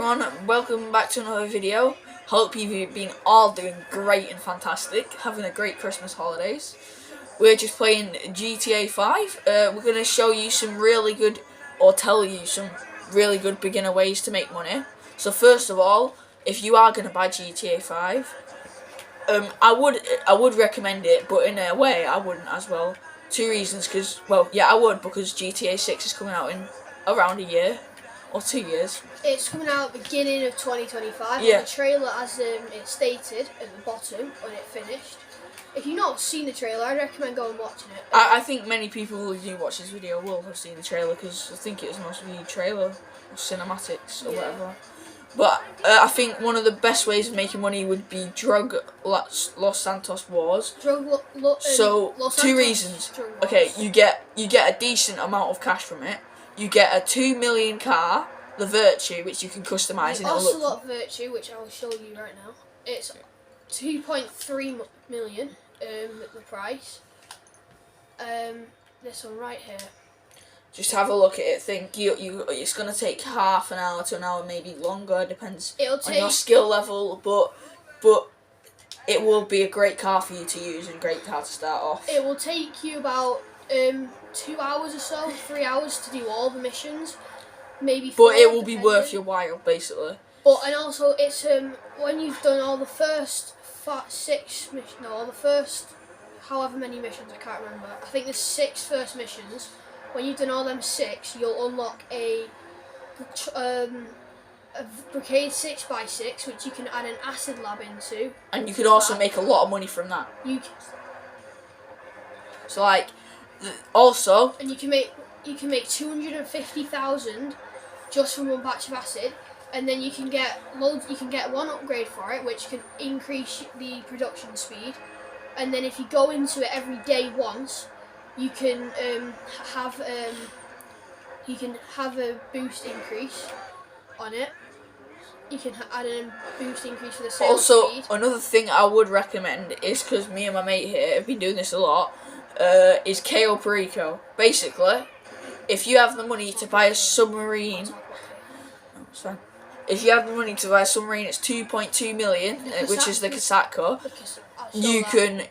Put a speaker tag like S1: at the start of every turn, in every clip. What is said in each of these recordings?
S1: everyone, welcome back to another video. Hope you've been all doing great and fantastic, having a great Christmas holidays. We're just playing GTA5. We're going to show you some really good, or tell you some really good beginner ways to make money. So first of all, if you are going to buy GTA5, I would recommend it, but in a way I wouldn't as well. Two reasons, because I would, because GTA 6 is coming out in around a year or 2 years.
S2: It's coming out beginning of 2025.
S1: Yeah.
S2: And the trailer, as it stated at the bottom when it finished. If you've not seen the trailer, I'd recommend going and watching it.
S1: I think many people who do watch this video will have seen the trailer, because I think it's mostly trailer or cinematics or whatever. But I think one of the best ways of making money would be drug Los Santos Wars. So
S2: Los
S1: two
S2: Santos
S1: reasons.
S2: drug wars.
S1: Okay, you get a decent amount of cash from it. You get a 2 million car, the Virtue, which you can customise.
S2: The Ocelot Virtue, which I will show you right now. It's 2.3 million. The price. This one right here.
S1: Just have a look at it. Think it's gonna take half an hour to an hour, maybe longer. Depends on your skill level, but it will be a great car for you to use and a great car to start off.
S2: It will take you about 2 hours or so, 3 hours to do all the missions, maybe 4.
S1: But it will be worth your while, basically.
S2: And also it's when you've done all the first 6 missions, all the first however many missions, I can't remember. I think there's 6 first missions. When you've done all them 6, you'll unlock a Brigade 6x6, which you can add an acid lab into.
S1: And you can also make a lot of money from that. So also.
S2: And you can make 250,000 just from one batch of acid, and then you can get loads. You can get one upgrade for it, which can increase the production speed. And then if you go into it every day once, you can have a boost increase on it. You can add a boost increase for the sales speed.
S1: Also, another thing I would recommend is, because me and my mate here have been doing this a lot, is KO Perico. Basically, if you have the money to buy a submarine, it's 2.2 million, which is the cassette car. You can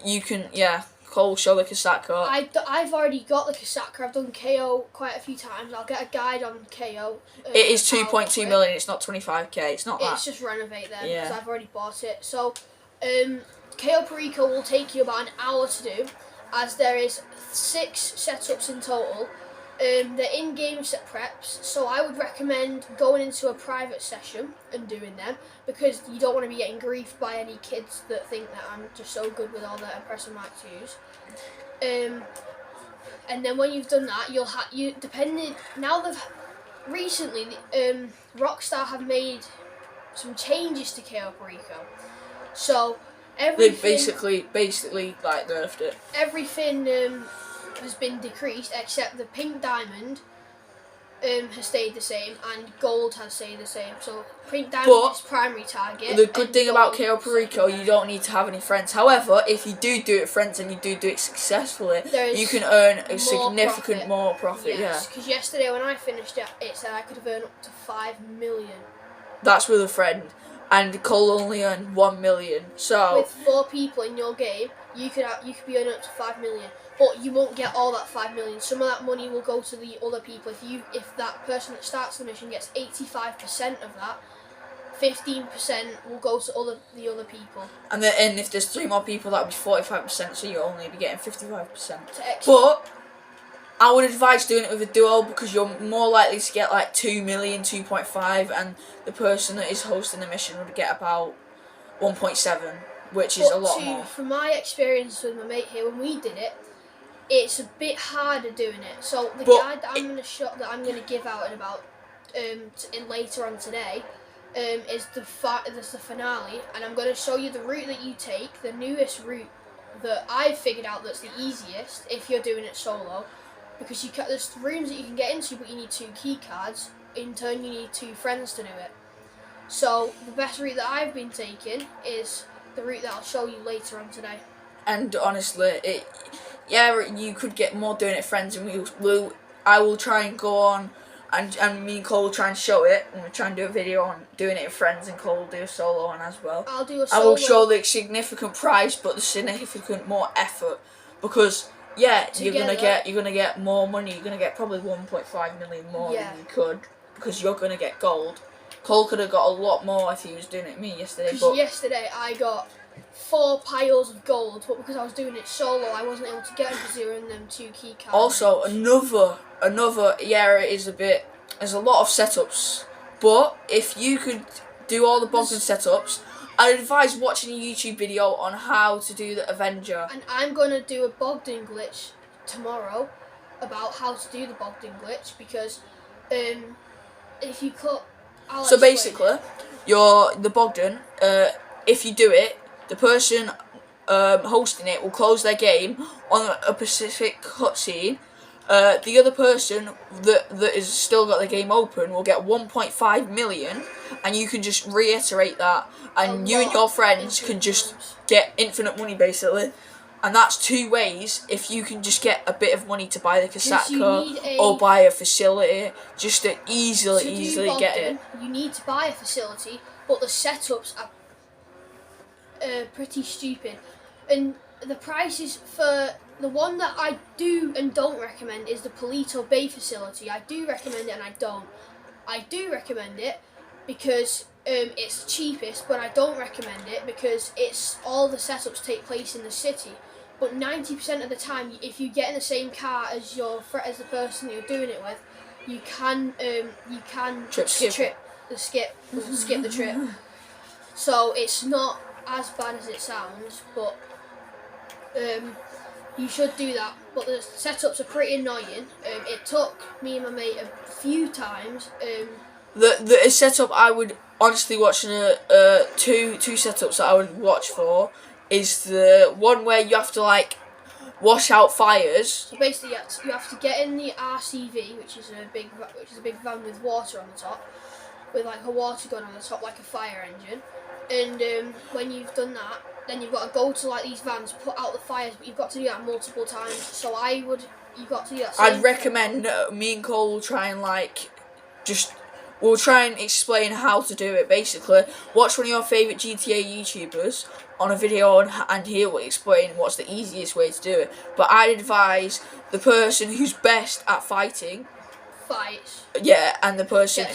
S1: Cole, show the cassette car.
S2: I've already got the cassette car. I've done KO quite a few times. I'll get a guide on KO.
S1: It is 2.2 million. It's not 25k. It's not that.
S2: It's just renovate them because I've already bought it. So, KO Perico will take you about an hour to do, as there is 6 setups in total. They're in-game set preps, so I would recommend going into a private session and doing them, because you don't want to be getting griefed by any kids that think that I'm just so good with all the impressive Mark 2s. And then when you've done that, recently Rockstar have made some changes to KO Perico. So
S1: they basically nerfed it.
S2: Everything has been decreased, except the pink diamond has stayed the same, and gold has stayed the same. So pink diamond is primary target.
S1: The good thing about KO Perico, you don't need to have any friends. However, if you do it with friends and you do it successfully, you can earn a significant more profit.
S2: Yes, because yesterday when I finished it, it said I could have earned up to 5 million.
S1: That's with a friend, and Cole only earned 1 million. So
S2: with 4 people in your game, you could be earning up to 5 million. But you won't get all that 5 million. Some of that money will go to the other people. If that person that starts the mission gets 85% of that, 15% will go to the other people. And
S1: if there's 3 more people, that would be 45%. So you'll only be getting 55%. But I would advise doing it with a duo, because you're more likely to get like 2 million, 2.5, and the person that is hosting the mission would get about 1.7, which is a lot more.
S2: From my experience with my mate here, when we did it, it's a bit harder doing it. So the guide that I'm going to give out in about later on today is the finale, and I'm going to show you the route that you take, the newest route that I've figured out that's the easiest if you're doing it solo, because there's rooms that you can get into, but you need 2 key cards. In turn, you need 2 friends to do it. So the best route that I've been taking is the route that I'll show you later on today.
S1: And honestly, you could get more doing it friends, and I will try and go on and me and Cole will try and show it, and we'll try and do a video on doing it with friends, and Cole will do a solo on as well.
S2: I'll do a
S1: I will
S2: solo.
S1: show the significant price, but the significant more effort, because you're gonna get more money. You're gonna get probably 1.5 million more than you could, because you're gonna get gold. Cole could have got a lot more if he was doing it with me yesterday.
S2: Because yesterday I got 4 piles of gold, but because I was doing it solo, I wasn't able to get them because they were in them 2 key cards.
S1: Also, another area is there's a lot of setups, but if you could do all the Bogdan setups, I'd advise watching a YouTube video on how to do the Avenger.
S2: And I'm gonna do a Bogdan glitch tomorrow about how to do the Bogdan glitch, because if you cut.
S1: So basically, the Bogdan. If you do it, the person hosting it will close their game on a specific cutscene. The other person that is still got the game open will get 1.5 million, and you can just reiterate that, and you and your friends can just get infinite money basically. And that's 2 ways. If you can just get a bit of money to buy the Kasatka or buy a facility, just to easily get it.
S2: You need to buy a facility, but the setups are pretty stupid. And the prices for the one that I do and don't recommend is the Polito Bay facility. I do recommend it and I don't. I do recommend it because it's the cheapest, but I don't recommend it because it's all the setups take place in the city. But 90% of the time, if you get in the same car as the person you're doing it with, you can skip the trip. So it's not as bad as it sounds, but you should do that. But the setups are pretty annoying. It took me and my mate a few times.
S1: The setup I would honestly watch two setups that I would watch for is the one where you have to wash out fires.
S2: So basically, you have to get in the RCV, which is a big van with water on the top, with a water gun on the top, like a fire engine. And when you've done that, then you've got to go to these vans, put out the fires, but you've got to do that multiple times. So you've got to do that.
S1: I'd recommend me and Cole will try and we'll try and explain how to do it. Basically, watch one of your favourite GTA YouTubers on a video and he will explain what's the easiest way to do it. But I'd advise the person who's best at fighting. Yeah, and the person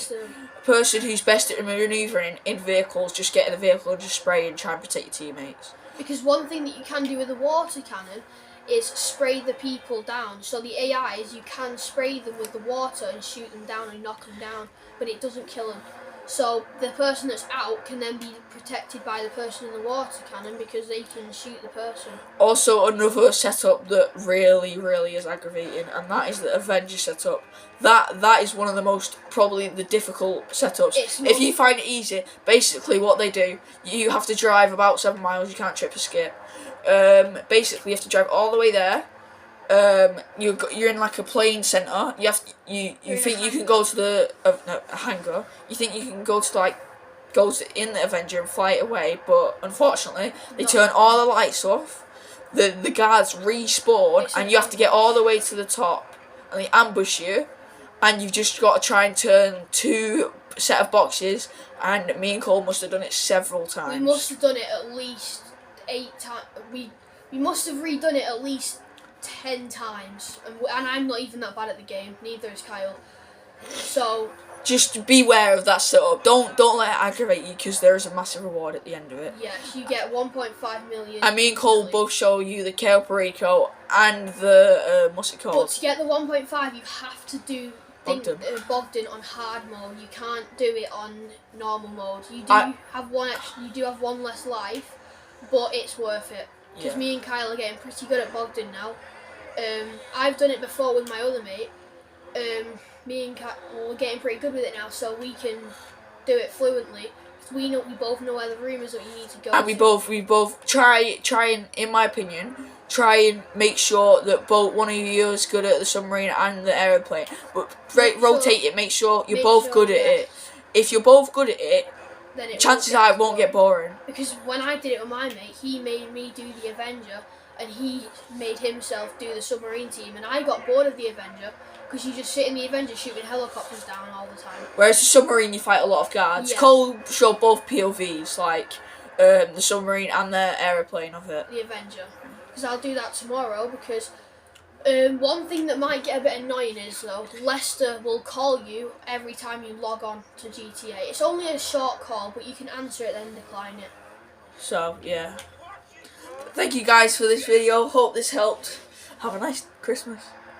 S1: who's best at manoeuvring in vehicles, just get in the vehicle and just spray and try and protect your teammates.
S2: Because one thing that you can do with a water cannon is spray the people down. So the AIs, you can spray them with the water and shoot them down and knock them down, but it doesn't kill them. So the person that's out can then be protected by the person in the water cannon because they can shoot the person.
S1: Also, another setup that really is aggravating, and that is the Avenger setup. That is one of the most, probably the difficult setups. If you find it easy, basically what they do, you have to drive about 7 miles, you can't trip or skip. Basically you have to drive all the way there. You're in a plane centre. You think you can go to a hangar. You think you can go to in the Avenger and fly it away, but unfortunately they turn all the lights off. The guards respawn, and you have to get all the way to the top, and they ambush you, and you've just got to try and turn 2 set of boxes. And me and Cole must have done it several times.
S2: We must have done it at least 8 times. We must have redone it at least 10 times, and I'm not even that bad at the game, neither is Kyle. So
S1: just beware of that setup. Don't let it aggravate you, because there is a massive reward at the end of it.
S2: Yes, you get 1.5 million.
S1: And me and Cole both show you the Kale Perico and the what's it called?
S2: But to get the 1.5, you have to do Bogdan on hard mode. You can't do it on normal mode. You have one less life, but it's worth it. Because me and Kyle are getting pretty good at Bogdan now. I've done it before with my other mate. Me and Kyle, we're getting pretty good with it now, so we can do it fluently. We both know where the room is that you need to go. And
S1: we both try and, in my opinion, try and make sure that both one of you is good at the submarine and the aeroplane. But rotate it. Make sure you're both good at it. If you're both good at it, then chances are it won't get boring.
S2: Because when I did it with my mate, he made me do the Avenger, and he made himself do the submarine team, and I got bored of the Avenger because you just sit in the Avenger shooting helicopters down all the time.
S1: Whereas the submarine, you fight a lot of guards.
S2: Yeah.
S1: Cole showed both POVs, like the submarine and the aeroplane of it.
S2: The Avenger. Because I'll do that tomorrow, because one thing that might get a bit annoying is, though, Lester will call you every time you log on to GTA. It's only a short call, but you can answer it then decline it.
S1: So, yeah. Thank you guys for this video. Hope this helped. Have a nice Christmas.